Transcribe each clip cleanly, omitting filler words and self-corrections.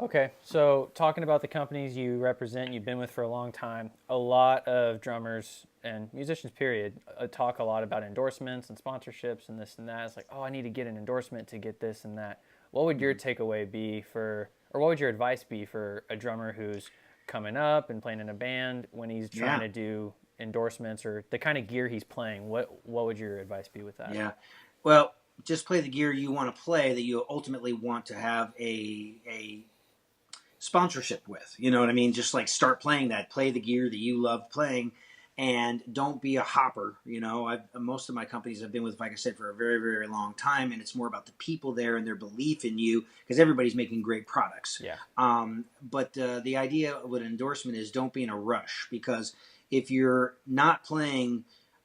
Okay, so talking about the companies you represent, you've been with for a long time, a lot of drummers and musicians, period, talk a lot about endorsements and sponsorships and this and that. It's like, oh, I need to get an endorsement to get this and that. What would your Mhm. takeaway be or what would your advice be for a drummer who's coming up and playing in a band when he's trying Yeah, to do endorsements or the kind of gear he's playing? What would your advice be with that? yeah. Well, just play the gear you want to play that you ultimately want to have a sponsorship with. You know what I mean? Just like start playing that. Play the gear that you love playing, and don't be a hopper. Most of my companies I've been with, like I said, for a very very long time, and it's more about the people there and their belief in you because everybody's making great products. Yeah, But the idea with an endorsement is don't be in a rush because if you're not playing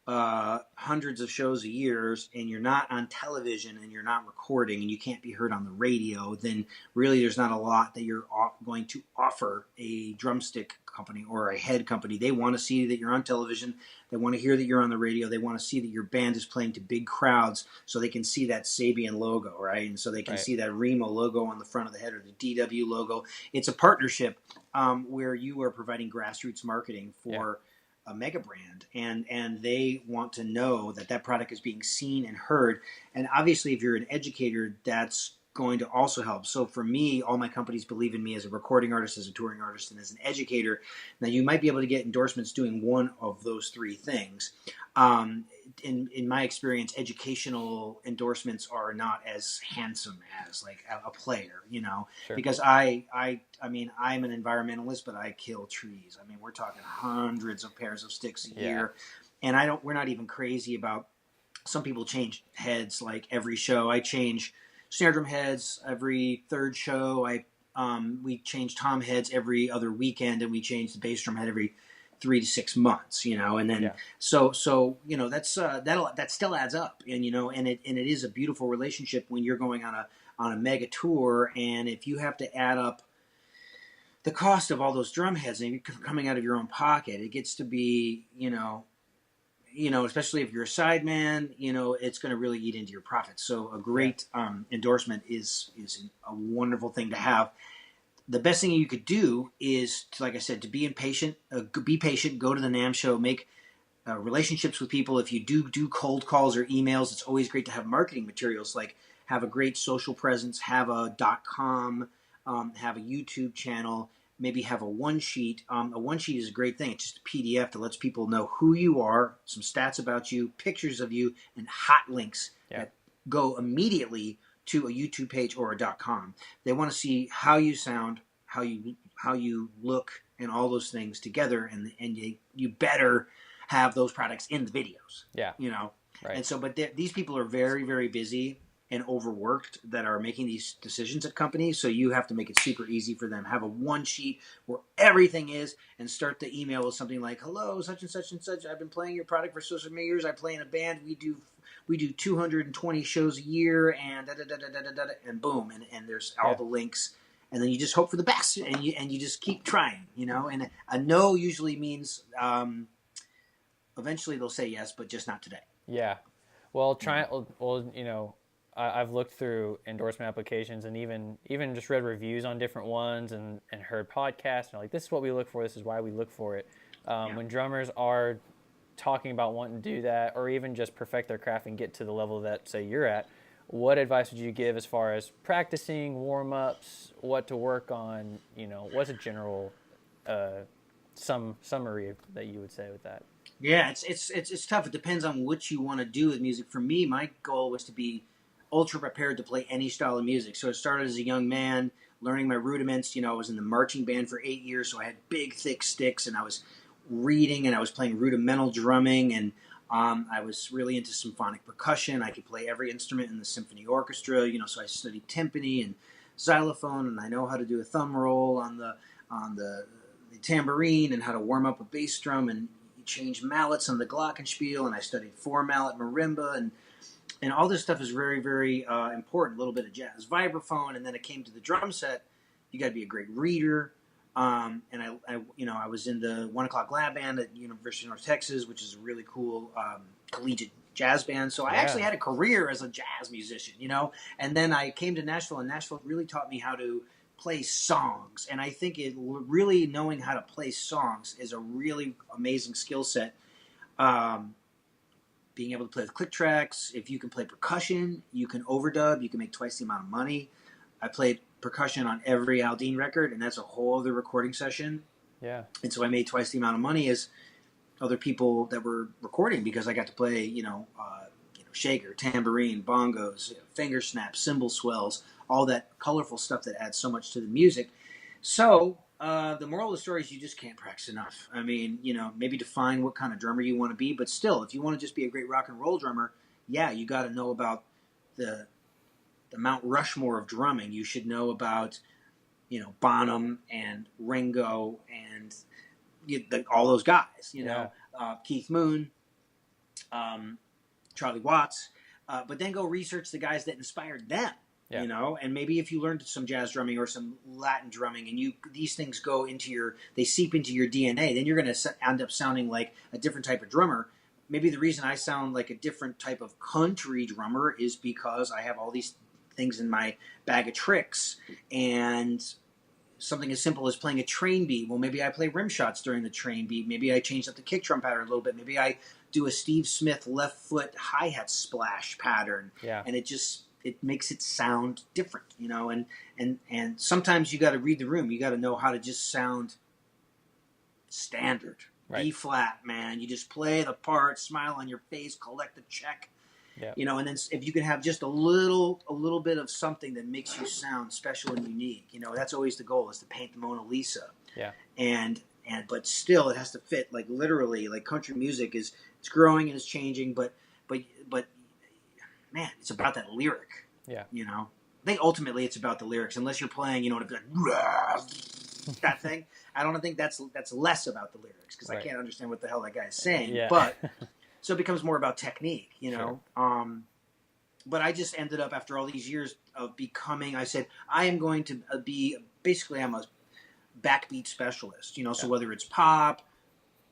hundreds of shows a year and you're not on television and you're not recording and you can't be heard on the radio, then really there's not a lot that you're going to offer a drumstick company or a head company. They want to see that you're on television. They want to hear that you're on the radio. They want to see that your band is playing to big crowds so they can see that Sabian logo, right? And so they can right. see that Remo logo on the front of the head or the DW logo. It's a partnership where you are providing grassroots marketing Yeah, for a mega brand, and they want to know that that product is being seen and heard. And obviously if you're an educator, that's going to also help. So for me, all my companies believe in me as a recording artist, as a touring artist, and as an educator. Now you might be able to get endorsements doing one of those three things. um, in my experience, educational endorsements are not as handsome as like a player, sure. because I mean, I'm an environmentalist, but I kill trees. I mean, we're talking hundreds of pairs of sticks a Yeah, year, and we're not even crazy about. Some people change heads like every show. I change snare drum heads every third show. We change tom heads every other weekend, and we change the bass drum head every 3 to 6 months. And then yeah, that still adds up, and it is a beautiful relationship when you're going on a mega tour, and if you have to add up the cost of all those drum heads and you're coming out of your own pocket, it gets to be especially if you're a sideman, it's going to really eat into your profits. So a yeah, great endorsement is a wonderful thing to have. The best thing you could do is, like I said, to be impatient. Be patient. Go to the NAMM show. Make relationships with people. If you do cold calls or emails, it's always great to have marketing materials. Like have a great social presence. Have a .com. Have a YouTube channel. Maybe have a one sheet. A one sheet is a great thing. It's just a PDF that lets people know who you are, some stats about you, pictures of you, and hot links yeah, that go immediately to a YouTube page or a .com. They want to see how you sound, how you look, and all those things together. And you better have those products in the videos. yeah, You know, right. and so but these people are very very busy and overworked that are making these decisions at companies. So you have to make it super easy for them. Have a one sheet where everything is, and start the email with something like, "Hello, such and such and such. I've been playing your product for so many years. I play in a band. We do 220 shows a year, and da da da da da da, and boom, and there's all Yeah. the links." And then you just hope for the best, and you just keep trying, And a no usually means eventually they'll say yes, but just not today. Yeah. Well, You know. I've looked through endorsement applications and even just read reviews on different ones and heard podcasts and like this is what we look for. This is why we look for it. Yeah. When drummers are talking about wanting to do that or even just perfect their craft and get to the level that say you're at, what advice would you give as far as practicing warm ups, what to work on? What's a general summary that you would say with that? Yeah, it's tough. It depends on what you want to do with music. For me, my goal was to be ultra prepared to play any style of music. So it started as a young man, learning my rudiments. I was in the marching band for 8 years, so I had big, thick sticks, and I was reading, and I was playing rudimental drumming, and I was really into symphonic percussion. I could play every instrument in the symphony orchestra. So I studied timpani and xylophone, and I know how to do a thumb roll on the tambourine and how to warm up a bass drum and change mallets on the glockenspiel, and I studied four mallet marimba, and all this stuff is very very important. A little bit of jazz vibraphone, and then it came to the drum set. You got to be a great reader. And I was in the 1 O'Clock Lab Band at University of North Texas, which is a really cool collegiate jazz band. So I actually Yeah. had a career as a jazz musician. And then I came to Nashville, and Nashville really taught me how to play songs. And I think really knowing how to play songs is a really amazing skill set. Being able to play with click tracks. If you can play percussion, you can overdub. You can make twice the amount of money. I played percussion on every Aldean record, and that's a whole other recording session. Yeah. And so I made twice the amount of money as other people that were recording because I got to play, shaker, tambourine, bongos, finger snaps, cymbal swells, all that colorful stuff that adds so much to the music. So the moral of the story is you just can't practice enough. I mean, maybe define what kind of drummer you want to be, but still, if you want to just be a great rock and roll drummer, yeah, you got to know about the Mount Rushmore of drumming. You should know about, Bonham and Ringo and all those guys, Keith Moon, Charlie Watts, but then go research the guys that inspired them, and maybe if you learned some jazz drumming or some Latin drumming and these things they seep into your DNA, then you're going to end up sounding like a different type of drummer. Maybe the reason I sound like a different type of country drummer is because I have all these things in my bag of tricks, and something as simple as playing a train beat. Well, maybe I play rim shots during the train beat. Maybe I change up the kick drum pattern a little bit. Maybe I do a Steve Smith left foot hi-hat splash pattern. Yeah. And it makes it sound different, and sometimes you got to read the room. You got to know how to just sound standard. Right. B flat, man. You just play the part, smile on your face, collect the check. Yeah. And then if you can have just a little bit of something that makes you sound special and unique, that's always the goal, is to paint the Mona Lisa. Yeah. But still it has to fit, like literally, like country music it's growing and it's changing, but man, it's about that lyric. Yeah. I think ultimately it's about the lyrics, unless you're playing, to be like, that thing. I don't think that's less about the lyrics, because Right. I can't understand what the hell that guy is saying. Yeah. But so it becomes more about technique, Sure. But I just ended up, after all these years of I said, I am going to I'm a backbeat specialist, so whether it's pop,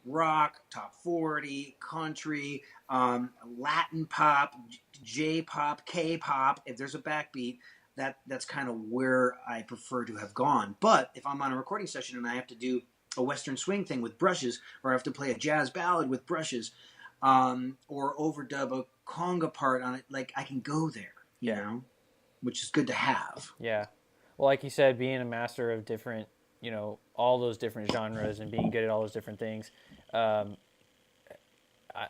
rock, top 40, country, Latin pop, J-pop, K-pop, if there's a backbeat, that's kind of where I prefer to have gone. But if I'm on a recording session and I have to do a Western swing thing with brushes, or I have to play a jazz ballad with brushes, or overdub a conga part on it, like, I can go there, you know, which is good to have. Yeah. Well, like you said, being a master of different, all those different genres and being good at all those different things,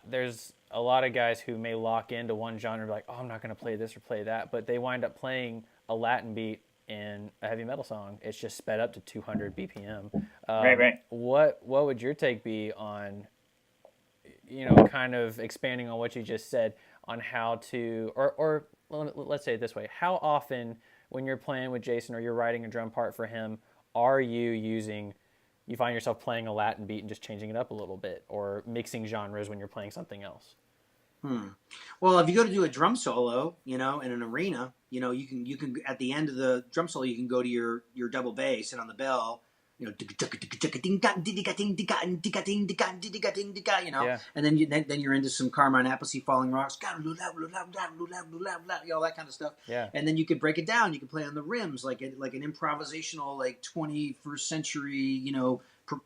there's a lot of guys who may lock into one genre and be like, oh, I'm not going to play this or play that, but they wind up playing a Latin beat in a heavy metal song. It's just sped up to 200 BPM. Right. What would your take be on, kind of expanding on what you just said on how to, or let's say it this way, how often when you're playing with Jason or you're writing a drum part for him, are you find yourself playing a Latin beat and just changing it up a little bit, or mixing genres when you're playing something else? Well, if you go to do a drum solo, in an arena, you can at the end of the drum solo, you can go to your double bass and on the bell, and then you're into some Carmine Appice, Falling Rocks, all that kind of stuff. Yeah. And then you could break it down. You could play on the rims like an improvisational, like 21st century,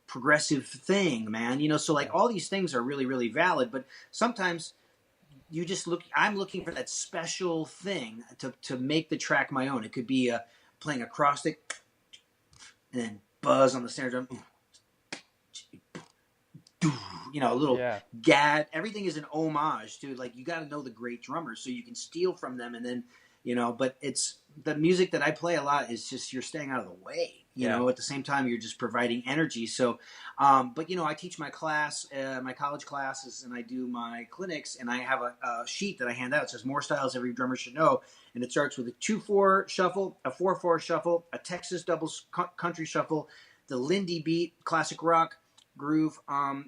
progressive thing, man. So like all these things are really, really valid, but sometimes you just I'm looking for that special thing to make the track my own. It could be playing acrostic and then buzz on the snare drum, a little gad. Everything is an homage to, like, you got to know the great drummers so you can steal from them, and then but it's the music that I play a lot is just, you're staying out of the way, at the same time you're just providing energy. So but I teach my class, my college classes, and I do my clinics, and I have a sheet that I hand out. It says more styles every drummer should know, and it starts with a 2/4 shuffle, a 4/4 shuffle, a Texas double country shuffle, the Lindy beat, classic rock groove.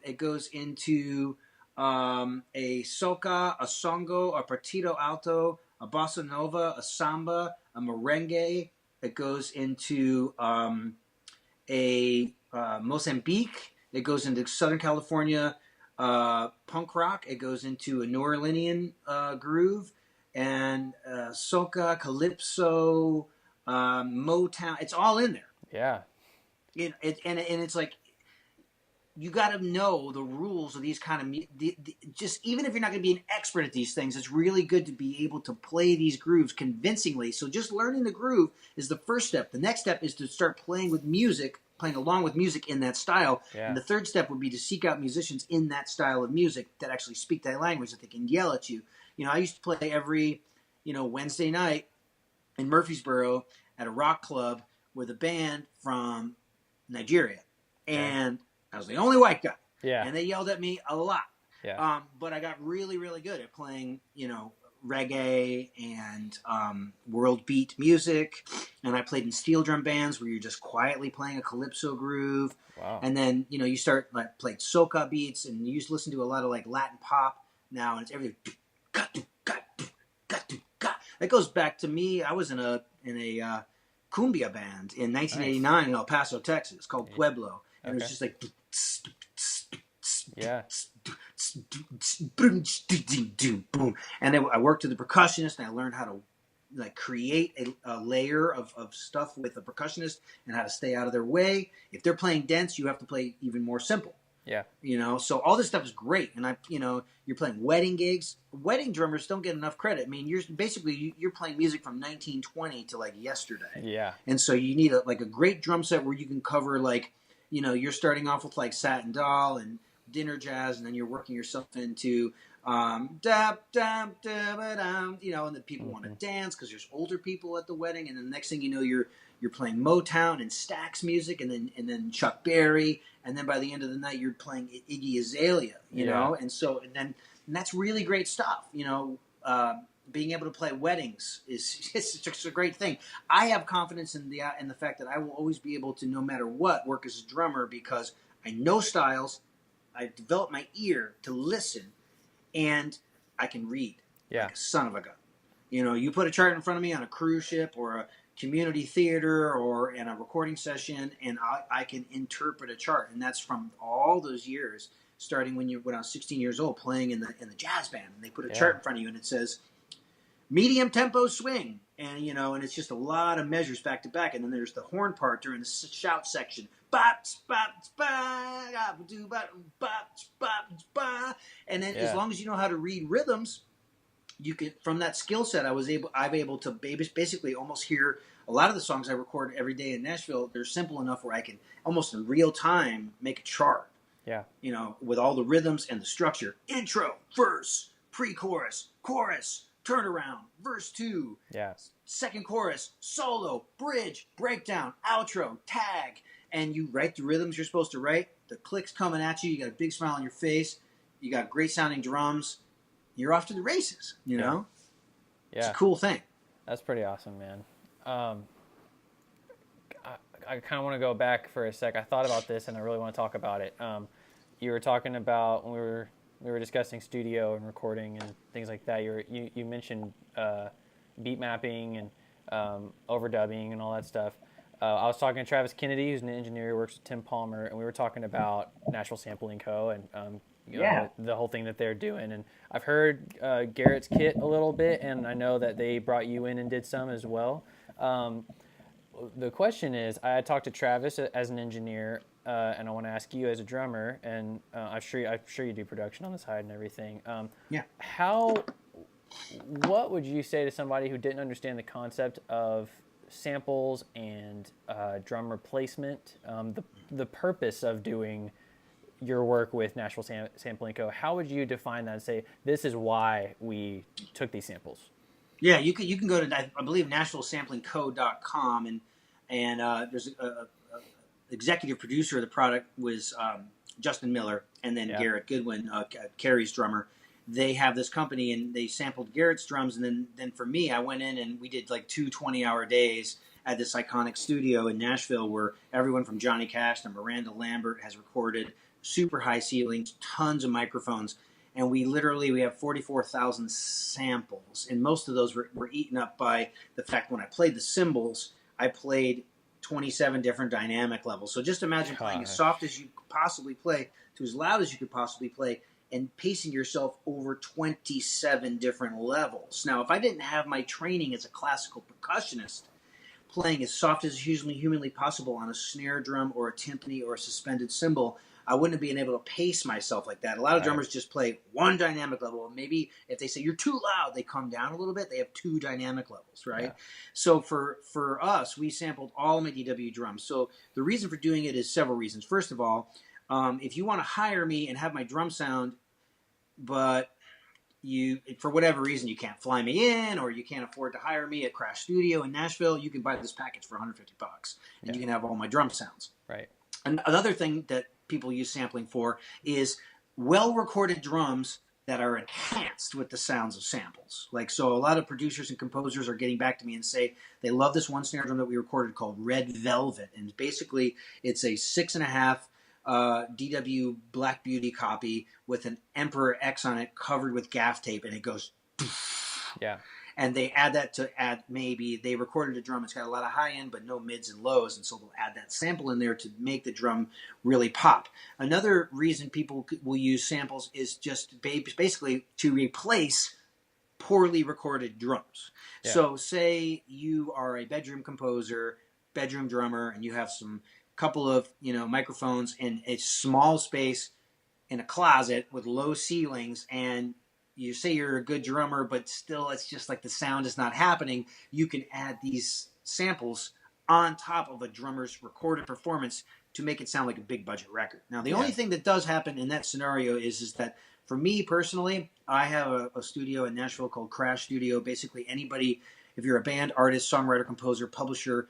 It goes into a soca, a songo, a partido alto, a bossa nova, a samba, a merengue. It goes into a Mozambique. It goes into Southern California punk rock. It goes into a New Orleanian groove, and soca, calypso, Motown. It's all in there. Yeah. And it's like, you got to know the rules of these kind of just even if you're not going to be an expert at these things, it's really good to be able to play these grooves convincingly. So just learning the groove is the first step. The next step is to start playing along with music in that style. Yeah. And the third step would be to seek out musicians in that style of music that actually speak that language, that they can yell at you. I used to play every Wednesday night in Murfreesboro at a rock club with a band from Nigeria, and I was the only white guy. Yeah. And they yelled at me a lot. Yeah. But I got really, really good at playing, reggae and world beat music. And I played in steel drum bands where you're just quietly playing a calypso groove. Wow. And then, you start played soca beats, and you used to listen to a lot of Latin pop now, and it's everything. That goes back to me. I was in a cumbia band in 1989 in El Paso, Texas, called Pueblo. And it was just like, yeah. boom. And then I worked with the percussionist, and I learned how to create a layer of stuff with the percussionist and how to stay out of their way. If they're playing dense, you have to play even more simple. Yeah. So all this stuff is great. And you're playing wedding gigs. Wedding drummers don't get enough credit. I mean, you're playing music from 1920 to yesterday. Yeah. And so you need a great drum set where you can cover you're starting off with Satin Doll and dinner jazz, and then you're working yourself into dap dap dap, and then people want to dance because there's older people at the wedding, and then the next thing you know, you're playing Motown and Stax music, and then Chuck Berry, and then by the end of the night you're playing Iggy Azalea, you know, and that's really great stuff, Being able to play weddings is just a great thing. I have confidence in the fact that I will always be able to, no matter what, work as a drummer because I know styles, I've developed my ear to listen, and I can read like a son of a gun. You put a chart in front of me on a cruise ship or a community theater or in a recording session, and I can interpret a chart, and that's from all those years, starting when I was 16 years old, playing in the jazz band, and they put a chart in front of you, and it says medium tempo swing, and and it's just a lot of measures back to back, and then there's the horn part during the shout section, and then as long as you know how to read rhythms, you can, from that skill set, I'm able to basically almost hear a lot of the songs I record every day in Nashville. They're simple enough where I can almost in real time make a chart. Yeah. With all the rhythms and the structure: intro, verse, pre-chorus, chorus, turnaround, verse 2, second chorus, solo, bridge, breakdown, outro, tag, and you write the rhythms you're supposed to write. The clicks coming at you. You got a big smile on your face. You got great sounding drums. You're off to the races. Yeah. It's a cool thing. That's pretty awesome, man. I kind of want to go back for a sec. I thought about this, and I really want to talk about it. You were talking about when we were discussing studio and recording and things like that. You mentioned beat mapping and overdubbing and all that stuff. I was talking to Travis Kennedy, who's an engineer who works with Tim Palmer, and we were talking about Nashville Sampling Co. and the whole thing that they're doing. And I've heard Garrett's kit a little bit, and I know that they brought you in and did some as well. The question is, I talked to Travis as an engineer, and I want to ask you as a drummer, and I'm sure you do production on the side and everything. What would you say to somebody who didn't understand the concept of samples and drum replacement, the purpose of doing your work with Nashville Sampling Co.? How would you define that and say, this is why we took these samples? Yeah, you can go to, I believe, NashvilleSamplingCo.com, and there's a executive producer of the product was Justin Miller, and then Garrett Goodwin, Carrie's drummer. They have this company, and they sampled Garrett's drums, and then for me, I went in and we did like 2 20-hour days at this iconic studio in Nashville where everyone from Johnny Cash to Miranda Lambert has recorded, super high ceilings, tons of microphones, and we have 44,000 samples, and most of those were eaten up by the fact when I played the cymbals, I played 27 different dynamic levels. So just imagine playing as soft as you could possibly play to as loud as you could possibly play, and pacing yourself over 27 different levels. Now, if I didn't have my training as a classical percussionist, playing as soft as humanly possible on a snare drum or a timpani or a suspended cymbal, I wouldn't have been able to pace myself like that. A lot of drummers just play one dynamic level. Maybe if they say you're too loud, they come down a little bit. They have two dynamic levels, right? Yeah. So for us, we sampled all my DW drums. So the reason for doing it is several reasons. First of all, if you want to hire me and have my drum sound, but you, for whatever reason, you can't fly me in or you can't afford to hire me at Crash Studio in Nashville, you can buy this package for $150 and you can have all my drum sounds. Right. And another thing that people use sampling for is well-recorded drums that are enhanced with the sounds of samples. Like, so a lot of producers and composers are getting back to me and say they love this one snare drum that we recorded called Red Velvet. And basically it's a 6.5 DW Black Beauty copy with an Emperor X on it covered with gaff tape, and it goes yeah. And they add that to add, maybe they recorded a drum. It's got a lot of high end, but no mids and lows. And so they'll add that sample in there to make the drum really pop. Another reason people will use samples is just basically to replace poorly recorded drums. Yeah. So say you are a bedroom composer, bedroom drummer, and you have some couple of, microphones in a small space in a closet with low ceilings, and you say you're a good drummer, but still it's just like the sound is not happening. You can add these samples on top of a drummer's recorded performance to make it sound like a big budget record. Now, the only thing that does happen in that scenario is that for me personally, I have a studio in Nashville called Crash Studio. Basically anybody, if you're a band, artist, songwriter, composer, publisher,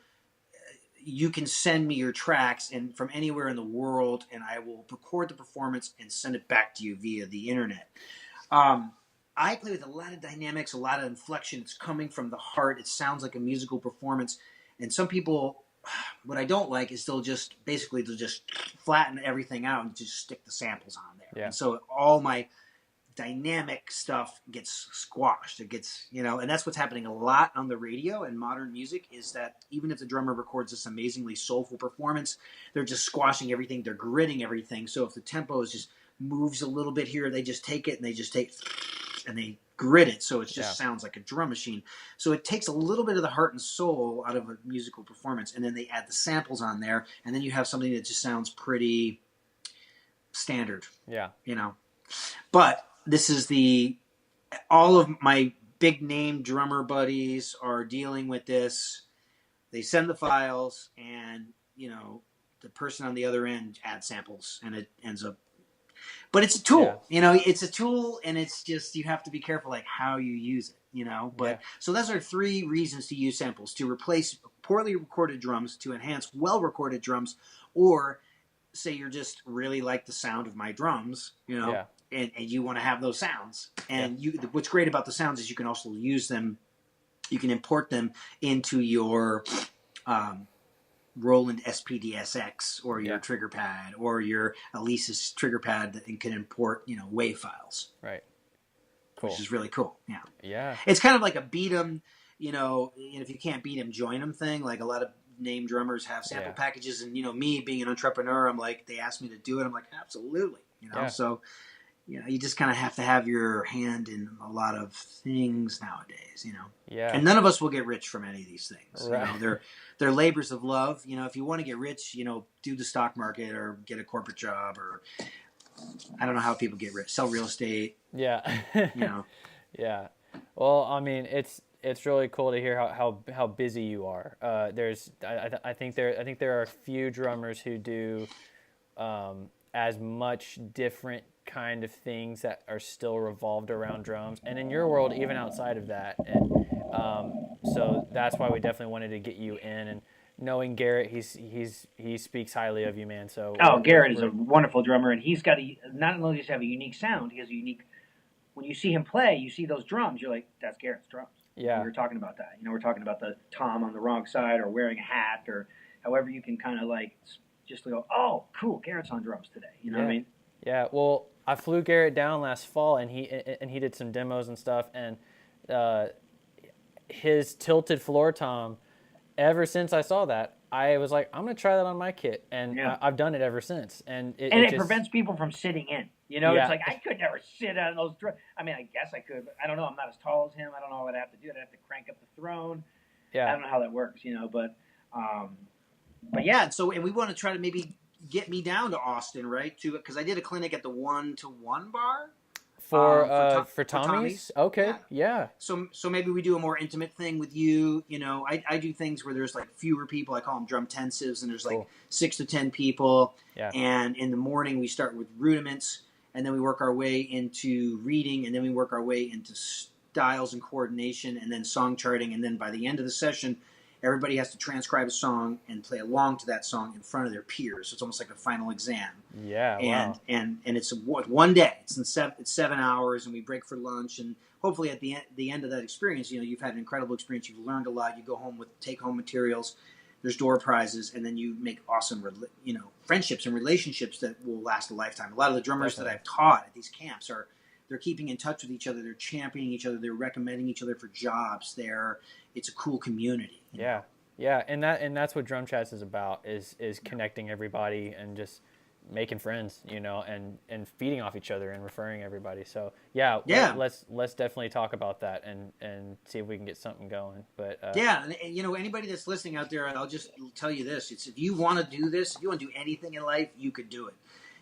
you can send me your tracks and from anywhere in the world, and I will record the performance and send it back to you via the internet. I play with a lot of dynamics, a lot of inflection. It's coming from the heart. It sounds like a musical performance. And some people, what I don't like is they'll just flatten everything out and just stick the samples on there. Yeah. And so all my dynamic stuff gets squashed. It gets, and that's what's happening a lot on the radio and modern music, is that even if the drummer records this amazingly soulful performance, they're just squashing everything. They're gritting everything. So if the tempo is just moves a little bit here, they just take it and they grit it, so it just sounds like a drum machine. So it takes a little bit of the heart and soul out of a musical performance, and then they add the samples on there, and then you have something that just sounds pretty standard. Yeah. But this is all of my big name drummer buddies are dealing with this. They send the files, and the person on the other end adds samples, and it ends up. But it's a tool, it's a tool, and it's just, you have to be careful, like how you use it, But so those are 3 reasons to use samples: to replace poorly recorded drums, to enhance well-recorded drums, or say you're just really like the sound of my drums, and you want to have those sounds. And what's great about the sounds is you can also use them, you can import them into your Roland SPDSX or your trigger pad or your Alesis trigger pad that can import, WAV files. Right. Cool. Which is really cool. Yeah. Yeah. It's kind of like a beat 'em, if you can't beat 'em, join 'em thing. Like a lot of name drummers have sample packages, and, me being an entrepreneur, I'm like, they asked me to do it. I'm like, absolutely. So, you just kind of have to have your hand in a lot of things nowadays, Yeah. And none of us will get rich from any of these things. Right. They're labors of love. If you want to get rich, do the stock market or get a corporate job, or I don't know how people get rich. Sell real estate. Yeah. Yeah. Well, I mean, it's really cool to hear how busy you are. I think there are a few drummers who do as much different kind of things that are still revolved around drums, and in your world, even outside of that. And so that's why we definitely wanted to get you in. And knowing Garrett, he speaks highly of you, man. So Garrett is a wonderful drummer, and he's got not only does he have a unique sound, he has a unique. When you see him play, you see those drums, you're like, that's Garrett's drums. Yeah, we were talking about that. We're talking about the tom on the wrong side, or wearing a hat, or however you can kind of like just go, oh, cool, Garrett's on drums today. You know what I mean? Yeah. Well, I flew Garrett down last fall, and he did some demos and stuff, and his tilted floor tom. Ever since I saw that, I was like, I'm gonna try that on my kit, and I've done it ever since. And it prevents people from sitting in. It's like I could never sit on those drums. I mean, I guess I could, but I don't know. I'm not as tall as him. I don't know what I'd have to do. I'd have to crank up the throne. Yeah. I don't know how that works, but yeah. And we want to try to maybe get me down to Austin, right? Because I did a clinic at the 1-to-1 bar For for Tommy's? Okay. Yeah. Yeah. So maybe we do a more intimate thing with you. I do things where there's like fewer people. I call them drum intensives, and there's like Cool. 6 to 10 people. Yeah. And in the morning we start with rudiments, and then we work our way into reading, and then we work our way into styles and coordination, and then song charting, and then by the end of the session, everybody has to transcribe a song and play along to that song in front of their peers. So it's almost like a final exam. Yeah. Wow. And it's one day. It's 7 hours, and we break for lunch. And hopefully at the end of that experience, you've had an incredible experience. You've learned a lot. You go home with take-home materials. There's door prizes, and then you make awesome, friendships and relationships that will last a lifetime. A lot of the drummers that I've taught at these camps they're keeping in touch with each other. They're championing each other. They're recommending each other for jobs. It's a cool community. Yeah. Yeah. And that's what DrumChats is about, is connecting everybody and just making friends, and feeding off each other and referring everybody. So yeah. Let's definitely talk about that and see if we can get something going. But and anybody that's listening out there, I'll just tell you this: if you want to do this, if you want to do anything in life, you could do it.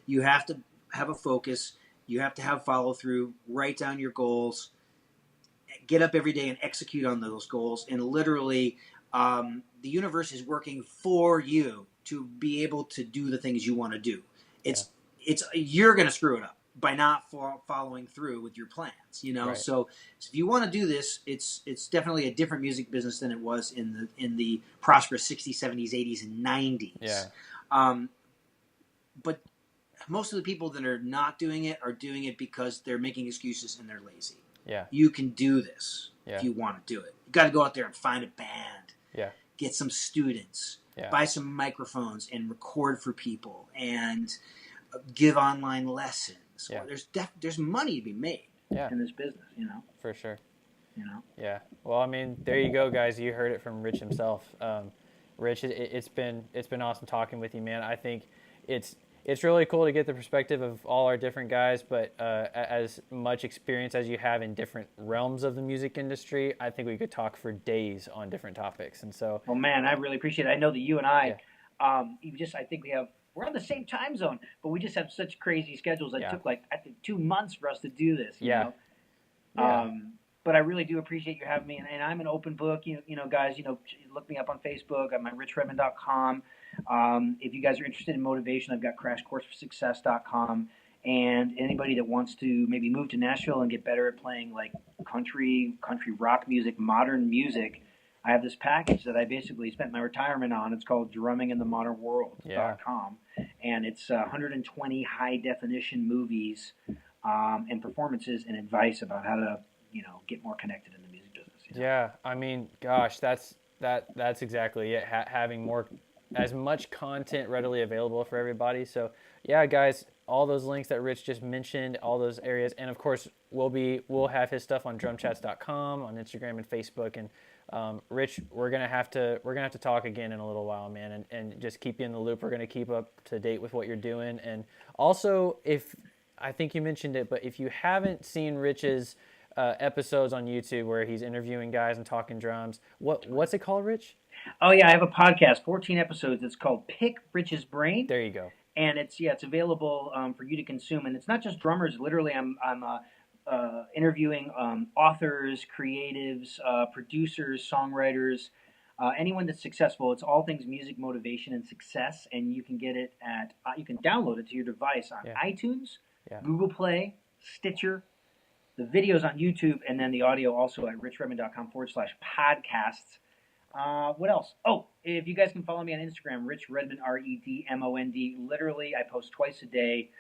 You have to have a focus. You have to have follow through. Write down your goals. Get up every day and execute on those goals. And literally, the universe is working for you to be able to do the things you want to do. You're going to screw it up by not following through with your plans. Right. So if you want to do this, it's definitely a different music business than it was in the prosperous 60s, 70s, 80s, and 90s. Yeah. But most of the people that are not doing it are doing it because they're making excuses and they're lazy. Yeah. You can do this if you want to do it. You got to go out there and find a band. Yeah. Get some students. Yeah. Buy some microphones and record for people and give online lessons. Yeah. There's money to be made in this business, For sure. You know. Yeah. Well, I mean, there you go, guys. You heard it from Rich himself. Rich, it's been awesome talking with you, man. I think it's really cool to get the perspective of all our different guys, but as much experience as you have in different realms of the music industry, I think we could talk for days on different topics. And so, well, man, I really appreciate it. I know that you and I, I think we're on the same time zone, but we just have such crazy schedules. It took I think 2 months for us to do this. You know? But I really do appreciate you having me, and I'm an open book. Guys, look me up on Facebook. I'm at richredmond.com. If you guys are interested in motivation, I've got crashcourseforsuccess.com. And anybody that wants to maybe move to Nashville and get better at playing like country rock music, modern music, I have this package that I basically spent my retirement on. It's called drummingintheModernWorld.com. And it's 120 high definition movies and performances and advice about how to get more connected in the music business. Yeah, I mean, gosh, that's exactly it. Having as much content readily available for everybody. So yeah, guys, all those links that Rich just mentioned, all those areas, and of course we'll have his stuff on drumchats.com, on Instagram and Facebook. And Rich, we're gonna have to talk again in a little while, man, and just keep you in the loop. We're gonna keep up to date with what you're doing, and also I think you mentioned it, but if you haven't seen Rich's episodes on YouTube where he's interviewing guys and talking drums, what's it called, Rich? Oh yeah, I have a podcast, 14 episodes. It's called Pick Rich's Brain. There you go. And it's available for you to consume. And it's not just drummers. Literally, I'm interviewing authors, creatives, producers, songwriters, anyone that's successful. It's all things music, motivation, and success. And you can get it you can download it to your device on iTunes, Google Play, Stitcher. The videos on YouTube, and then the audio also at richredmond.com/podcasts. What else? Oh, if you guys can follow me on Instagram, Rich Redmond, REDMOND. Literally, I post twice a day,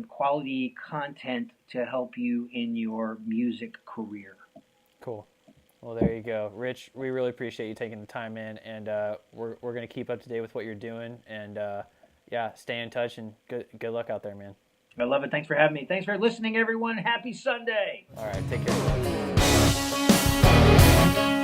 quality content to help you in your music career. Cool. Well, there you go. Rich, we really appreciate you taking the time in, and we're going to keep up to date with what you're doing, and stay in touch, and good luck out there, man. I love it. Thanks for having me. Thanks for listening, everyone. Happy Sunday. All right. Take care.